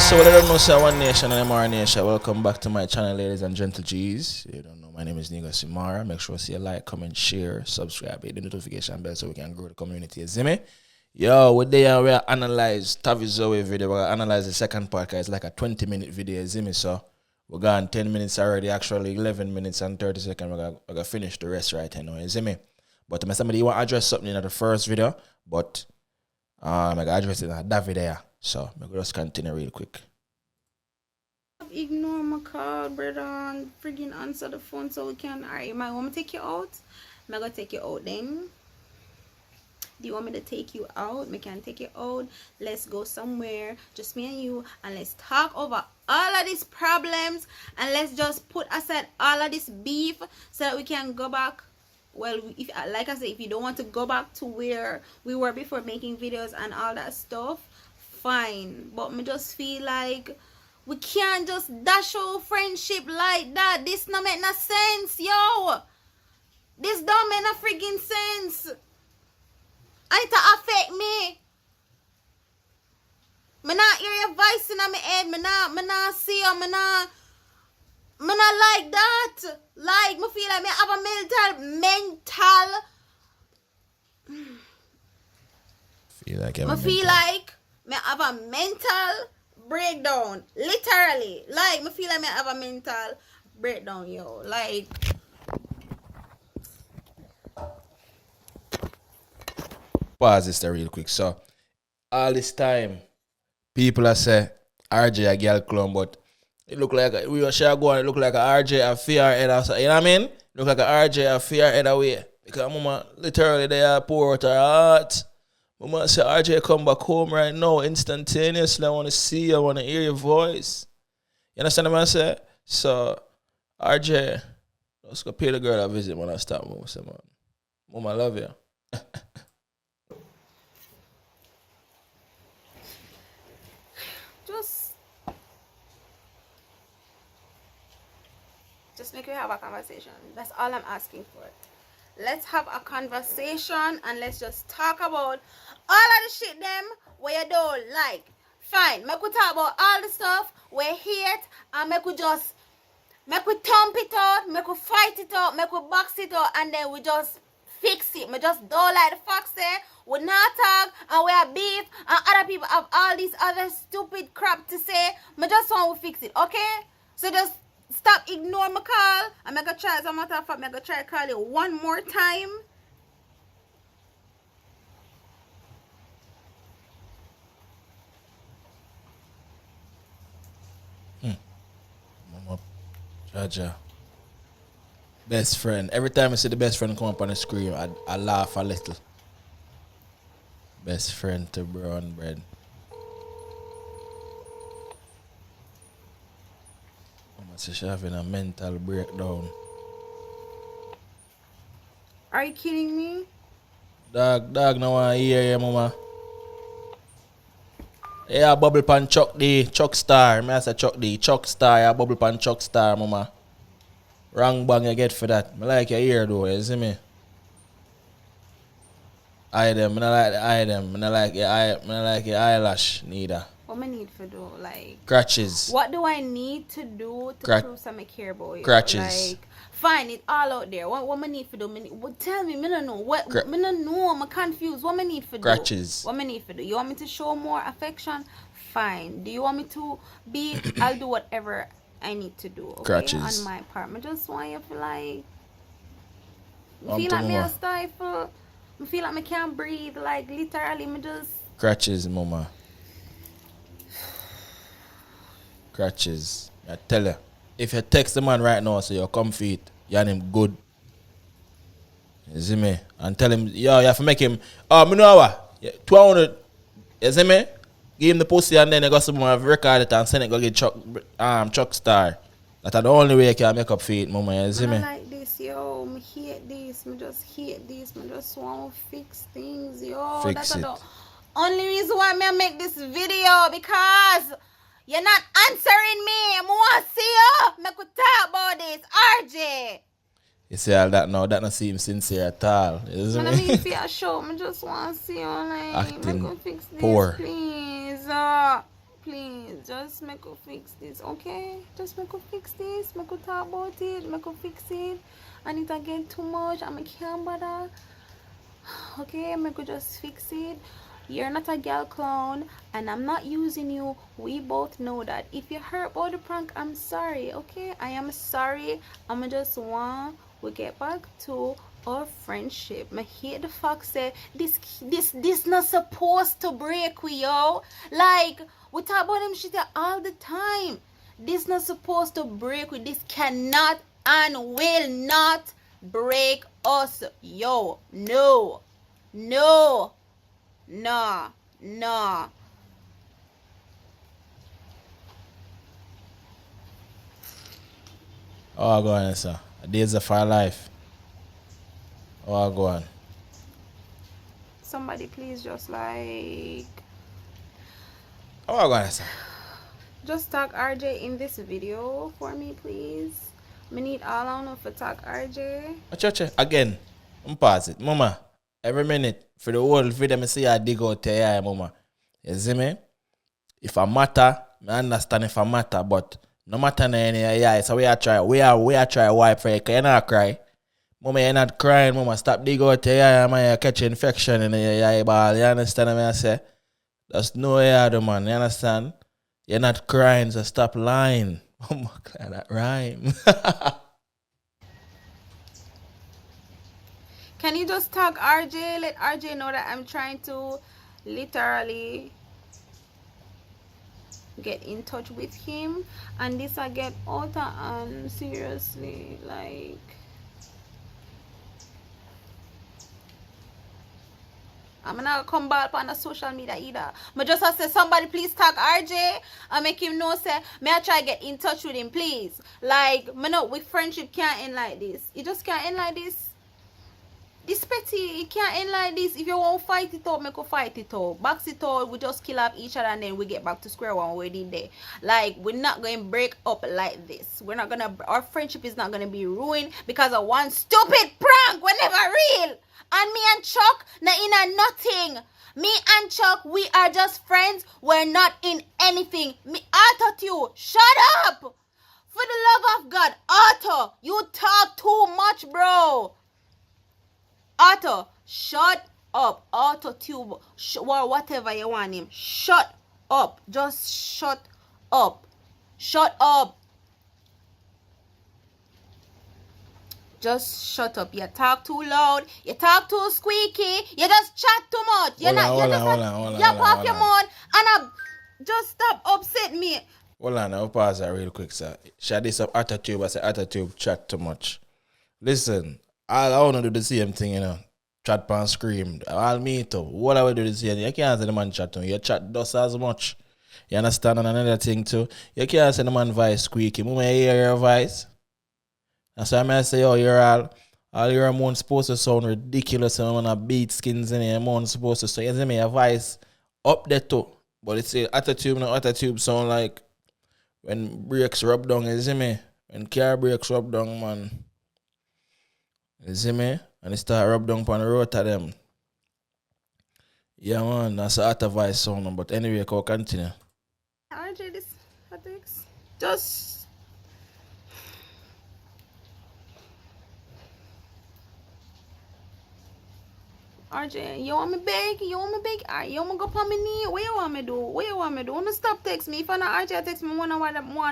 So what I don't know, say One Nation and Imara Nation. Welcome back to my channel, ladies and gentle G's. You don't know, my name is Negusimara. Make sure to see a like, comment, share, subscribe, hit the notification bell so we can grow the community. You see me? Yo, we there we are analyze Tavi Zoey video. We're gonna analyze the second part because it's like a 20-minute video. You see me? So we're gone 10 minutes already. Actually, 11 minutes and 30 seconds. We're gonna finish the rest right now. You see me? But somebody you want to address something in the first video, but I'm gonna address it in that video. So I'm gonna just continue real quick. Ignore my call, brother, and friggin' answer the phone so we can. Alright, you might want me to take you out? I'm gonna take you out then. Do you want me to take you out? I can take you out. Let's go somewhere, just me and you, and let's talk over all of these problems, and let's just put aside all of this beef so that we can go back. Well, if like I said, if you don't want to go back to where we were before making videos and all that stuff, fine. But me just feel like we can't just dash out friendship like that. This no make no sense, yo. This don't make no freaking sense. And it affect me. Me not hear your voice in my head. Me not see you. Me not like that. Like, me feel like me have a mental. Feel like me have a mental breakdown. Literally. Like, me feel like me have a mental breakdown, yo. Like, Pause this there real quick. So all this time, people are say RJ a girl clone, but it look like we were sure going. It look like a RJ a fear head or something. You know what I mean? Look like a RJ a fear head away because mama literally they are pour out her heart. Mama say RJ come back home right now instantaneously. I want to see you. I want to hear your voice. You understand what I say? So RJ, let's go pay the girl a visit when I stop. Mama say, man, mama I love you. just make we have a conversation. That's all I'm asking for. Let's have a conversation and let's just talk about all of the shit them where you don't like. Fine, make we talk about all the stuff we hate and make we thump it out, make we fight it out, make we box it out, and then we just fix it. Me just don't like the fact say we not talk and we have beef and other people have all these other stupid crap to say. Me just want to fix it, okay? So just stop ignoring my call. I'm gonna try, as a matter of fact, I'm gonna try to call you one more time. Mama, Jaja. Best friend. Every time I see the best friend come up on the screen, I laugh a little. Best friend to brown bread. So she's having a mental breakdown. Are you kidding me? Dog, no one hear you, mama. Yeah, bubble pan Chuck Star. I say Chuck Star, yeah, bubble pan Chuck Star, mama. Wrong bang you get for that. I like your ear though, you see me? I don't like your eyelash neither. What I need to do, like Crutches. What do I need to do to prove some I care about you? Crutches. Like, fine, it's all out there. What I need to do? Tell me, I don't know. I don't know. I'm confused. What I need to do? Crutches. What I need to do? You want me to show more affection? Fine. Do you want me to be? I'll do whatever I need to do. Okay? Crutches. On my part, I just want you to like. I feel like me a stifle. I feel like I can't breathe. Like literally, me just. Crutches, mama. Crutches. I tell you, if you text the man right now, so you're comfy, you and him good. You see me? And tell him, yo, you have to make him, me know what? 200, you see me? Give him the pussy and then you got someone record it and send it go get Chuck Star. That's the only way you can make up for it, mama. You see me? I like this, yo. I hate this. I just hate this. I just want to fix things, yo. Fix That's it. the only reason why I make this video, because you're not answering me. I want to see you. Make we talk about this, RJ. You say all that now, that not seem sincere at all. You see I me? mean, see a show. I just want to see you, like, Acting make we fix this, poor. please. please, just make us fix this, okay? Just make us fix this, make us talk about it, make us fix it. And it again too much, I can't bother. Okay, make us just fix it. You're not a girl clown, and I'm not using you. We both know that. If you hurt about the prank, I'm sorry, okay? I am sorry. I'ma just want we get back to our friendship. I hate the fact say this not supposed to break we, yo. Like, we talk about them shit all the time. This not supposed to break with. This cannot and will not break us, yo. No. Nah. Oh, go on, sir. Days of our life. Oh, go on. Somebody please just like... Oh, go on, sir. Just tag RJ in this video for me, please. I need all I know for tag RJ. Again, pause it. Mama, every minute, for the whole video, I see I dig out here, mama. You see me? If I matter, I understand if I matter, but no matter any so we are try wipe for you, because you're not cry. Mama, you're not crying, mama. Stop dig out your eye, man. You catch infection in your eyeball. You understand what I say? That's no eye, man. You understand? You're not crying, so stop lying. Oh my God, that rhyme. Can you just tag RJ? Let RJ know that I'm trying to literally get in touch with him. And this I get out and seriously, like... I'm not come back on the social media either. But just I say somebody please tag RJ and make him know say may I try get in touch with him, please. Like, me know with friendship can't end like this. It just can't end like this. This petty, it can't end like this. If you won't fight it out, make us fight it out. Box it out, we just kill off each other and then we get back to square one where we did there. Like, we're not going to break up like this. We're not going to, our friendship is not going to be ruined because of one stupid prank. We're never real. And me and Chuck, not in a nothing. Me and Chuck, we are just friends. We're not in anything. Me, Otto, shut up. For the love of God, Otto, you talk too much, bro. Otto, shut up. Otto Tube, or whatever you want him. Shut up. Just shut up. Shut up. Just shut up. You talk too loud. You talk too squeaky. You just chat too much. You're not. Hold on. You pop your mouth and just stop upset me. Hold on, I'll pause that real quick, sir. Shut this up, Attitude. I say Attitude chat too much. Listen, I want to do the same thing, you know. Chat pan scream. All me too. What I will do the same thing. You can't say the man chat to me. You chat just as much. You understand? And another thing too. You can't say the man voice squeaky. Mama, you hear your voice? That's why I may say, oh, you're all your moan supposed to sound ridiculous and when I beat skins in your moan supposed to say, you see me, your voice up there too. But it's a Attitude sound like when brakes rub down, you see me? When car brakes rub down, man. You see me? And it start rub down on the road to them. Yeah, man, that's a Atta voice sound. But anyway, go continue. RJ, this ethics. Just... RJ, you want me beg? You want me beg? You want me go on my knee? What you want me do? What you want me do? Want me stop text me? If I not RJ text me, want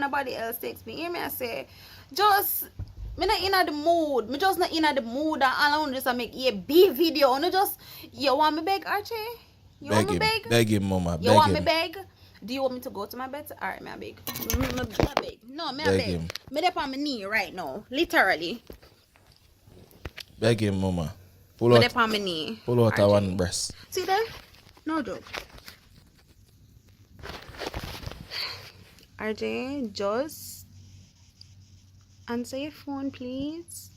nobody else text me. Hear me? I say, just... Me not in the mood. Me just not in the mood. And all I want just to make a big video. And just, you want me beg, RJ? You want me beg? Beg him, mama. You want me beg? Do you want me to go to my bed? Alright, may I beg? May I beg? No, may I beg? Me up on my knee right now. Literally. Beg him, mama. Pull out on my knee. Pull out a one breast. See there? No joke. RJ, just answer your phone, please.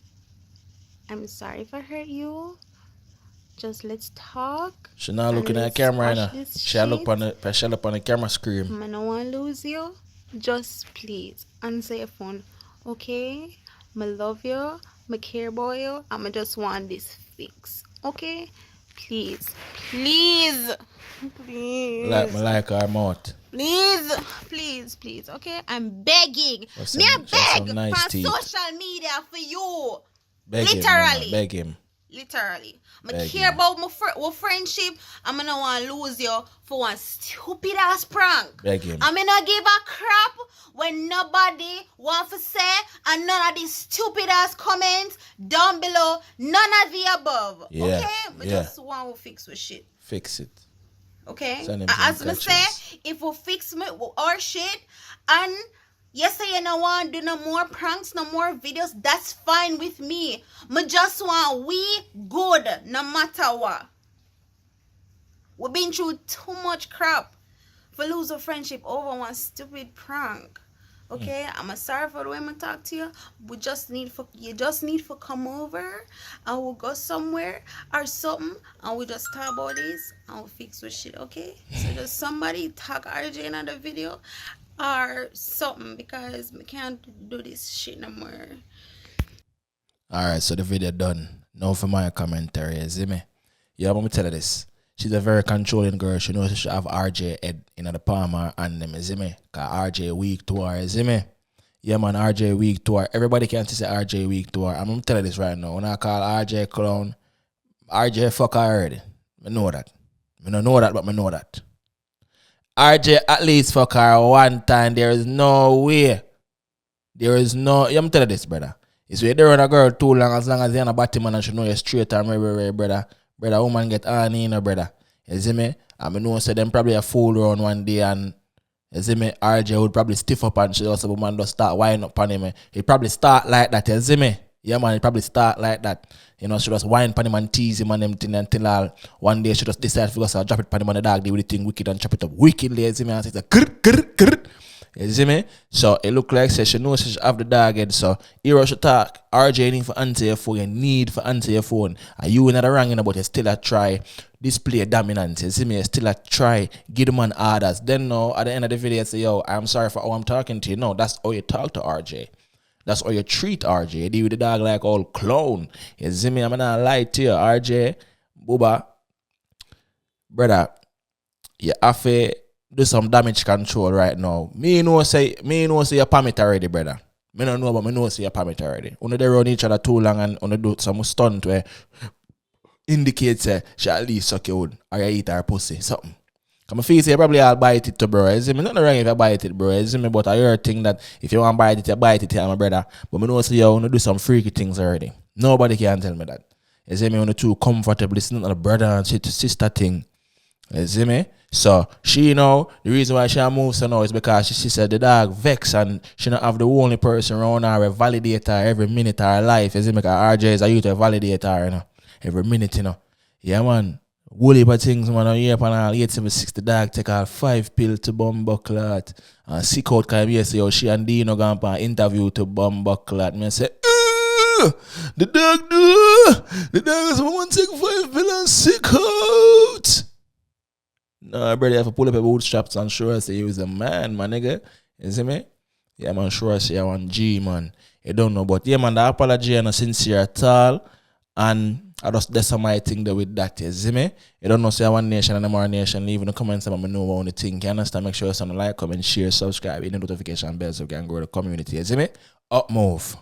I'm sorry if I hurt you. Just let's talk. She not looking at the camera right now. She look on the camera scream. I don't want to lose you. Just please answer your phone. Okay? I love you. I care about you. I just want this fix. Okay? Please. Please. Please. Like our mouth. Please, okay? I'm begging. Me a beg nice on teeth. social media for you. Beg Literally. him, beg him. Literally. I Beg care him. about my friendship. I'm gonna want to lose you for one stupid ass prank. Beg him. I'm gonna give a crap when nobody want to say, and none of these stupid ass comments down below. None of the above. Yeah. Okay? But just want to fix with shit. Fix it. Okay? Send him As some I catches. say, if we fix our shit and yes, I don't want to do no more pranks, no more videos, that's fine with me. I just want we good no matter what. We've been through too much crap for lose a friendship over one stupid prank. Okay, I'm sorry for the way I talk to you. You just need to come over and we'll go somewhere or something and we just talk about this and we'll fix with shit, okay? So just somebody talk RJ in the video or something because we can't do this shit no more. Alright, so the video done. Now for my commentary, you see me? Yeah, let me tell you this. She's a very controlling girl. She knows she should have RJ head in the palm of her hand, you see me? Because RJ weak to her, you see me? Yeah, man, RJ weak to her. Everybody can say RJ weak to her. I'm going to tell you this right now. When I call RJ clown, RJ fuck her already. I know that. I don't know that, but I know that. RJ at least fuck her one time. There is no way. There is no... I'm telling you this, brother. It's where they run a girl too long as you're in a bottom man and she know you're straight and very, brother. Brother, woman get on in, brother. You see me? I know say them probably a fool around one day and you see me? RJ would probably stiff up and she also woman just start winding up on him. He probably start like that, you see me? Yeah, man, he probably start like that. You know, she just whine on him and tease him and them thing until one day she just decide to go drop it on him on the dog day with the thing wicked and chop it up wickedly, you see me? And say, grr, grr, grr. You see me? So it look like she knows she have the dog head. So here she talk. RJ need for answer your phone. You need for answer your phone. And you in the wrong, but you still a try display dominance. You see me? You still a try give the man orders. Then now at the end of the video you say, yo, I'm sorry for how I'm talking to you. No, that's how you talk to RJ. That's how you treat RJ. You deal with the dog like all clown. You see me? I'm not lie to you, RJ. Booba. Brother, you have to do some damage control right now. Me know say you permit already, brother. Me don't know, but me know say you permit already. When they run each other too long and when they do some stunt where indicates say she at least suck your wood or you eat her pussy, something. Come I feel say you probably all bite it too, bro. You see me? Nothing wrong if you bite it, bro. You see me? But I hear a thing that if you want to bite it, you bite it, my brother. But me know say you want to do some freaky things already. Nobody can tell me that. You see me? When you too comfortable listening to the brother and sister thing. You see me? So she know the reason why she moves so now is because she said the dog vex and she not have the only person around her validate her every minute of her life. You see me? Because RJ is a youth to validate her, you know, every minute, you know. Yeah, man. Woolly but things, man. I hear upon all 8760 the dog take her 5 pills to bumbuckler and sick out because you say she and Dino gone for an interview to bumbuckler. Me say, the dog do. The dog is someone take 5 pills and sick out. No, brother, you have to pull up your bootstraps and show us that you is a man, my nigga. You see me? Yeah, man, show us you want G, man. You don't know, but yeah, man, the apology is not sincere at all. And I just, that's my thing there with that, you see me? You don't know, say one nation and more nation, leave in the comments about me know what you think. You understand? Make sure you send a like, comment, share, subscribe, hit the notification bell so we can grow the community, you see me? Up move.